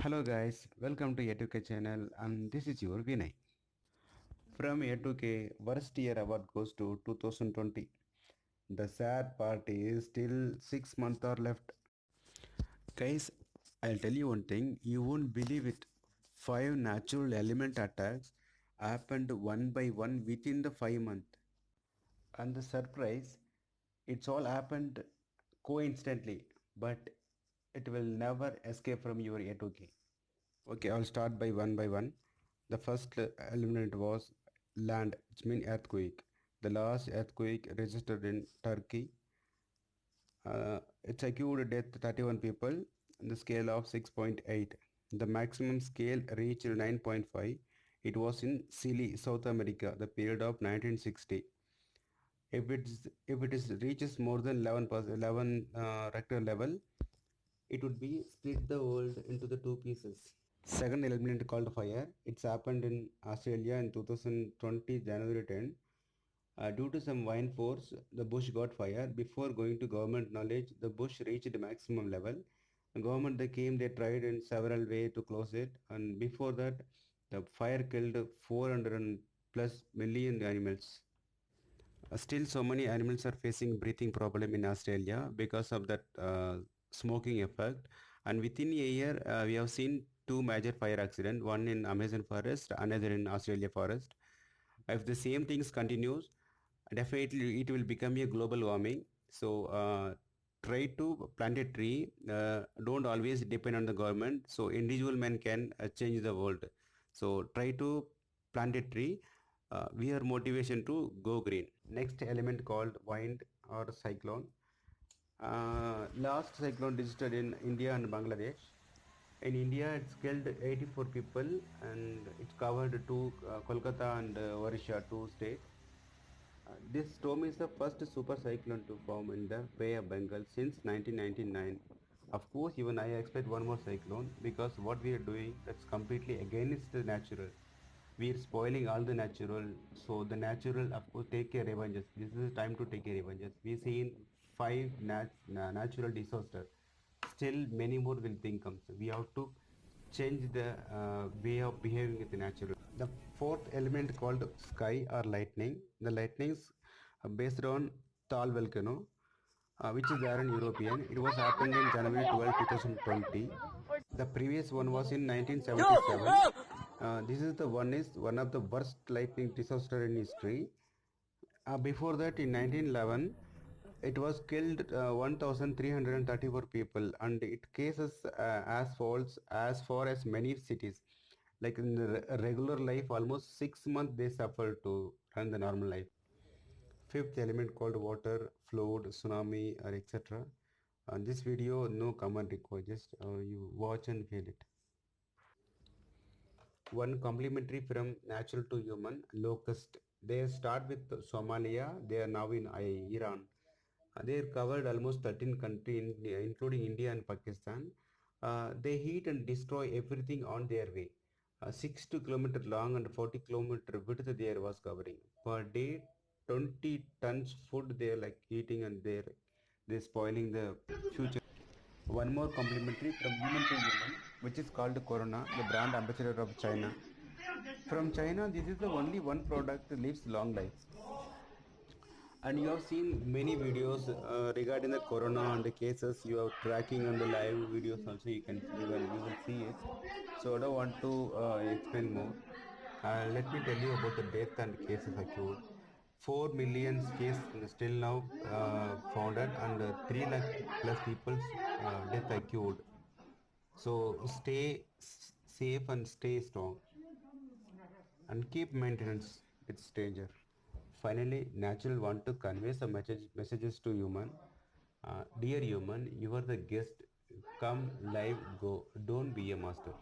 Hello guys, welcome to A2K channel and this is your Vinay. From A2K, worst year award goes to 2020. The sad part is still 6 months are left. Guys, I'll tell you one thing, you won't believe it. 5 natural element attacks happened one by one within the 5 months. And the surprise, it's all happened coincidentally, but it will never escape from your A2K. Okay, I'll start by one. The first element was land, which means earthquake. The last earthquake registered in Turkey. It secured death 31 people on the scale of 6.8. The maximum scale reached 9.5. It was in Chile, South America, the period of 1960. If it is reaches more than 11 Richter level, it would be split the world into the two pieces. Second element called fire. It's happened in Australia in 2020 January 10. Due to some wind force, the bush got fire. Before going to government knowledge, the bush reached the maximum level. The government they came, they tried in several ways to close it. And before that, the fire killed 400 and plus million animals. Still, so many animals are facing breathing problem in Australia because of that smoking effect. And within a year, we have seen two major fire accidents, one in Amazon forest, another in Australia forest. If the same things continues, definitely it will become a global warming. So try to plant a tree. Don't always depend on the government. So individual men can change the world. So try to plant a tree. We are motivation to go green. Next element called wind or cyclone. Last cyclone registered in India and Bangladesh. In India, it's killed 84 people and it covered two Kolkata and Odisha, two states. This storm is the first super cyclone to form in the Bay of Bengal since 1999. Of course, even I expect one more cyclone because what we are doing that's completely against the natural. We are spoiling all the natural, so the natural, of course, take a revenges. This is the time to take a revenges. We seen five natural disaster. Still, many more will think comes. We have to change the way of behaving with the natural. The fourth element called sky or lightning. The lightnings are based on Tal volcano, which is there in European. It was happened in January 12, 2020. The previous one was in 1977. This is the one is one of the worst lightning disaster in history. Before that, in 1911, it was killed 1,334 people, and it cases as falls as far as many cities. Like in the regular life, almost 6 months they suffer to run the normal life. Fifth element called water, flood, tsunami, or etc. This video, no comment required. Just you watch and feel it. One complementary from natural to human locust. They start with Somalia. They are now in Iran. They covered almost 13 countries, including India and Pakistan. They heat and destroy everything on their way. 60 kilometer long and 40-kilometer width they was covering. Per day, 20 tons food they are like eating and they're spoiling the future. One more complimentary from human to human, which is called Corona, the brand ambassador of China. From China, this is the only one product that lives long life. And you have seen many videos regarding the corona and the cases. You are tracking on the live videos also. You will see it. So I don't want to explain more. Let me tell you about the death and cases occurred. 4 million cases still now founded and 3 lakh plus people's death occurred. So stay safe and stay strong and keep maintenance with stranger. Finally, natural want to convey some messages to human. Dear human, you are the guest. Come live, go. Don't be a master.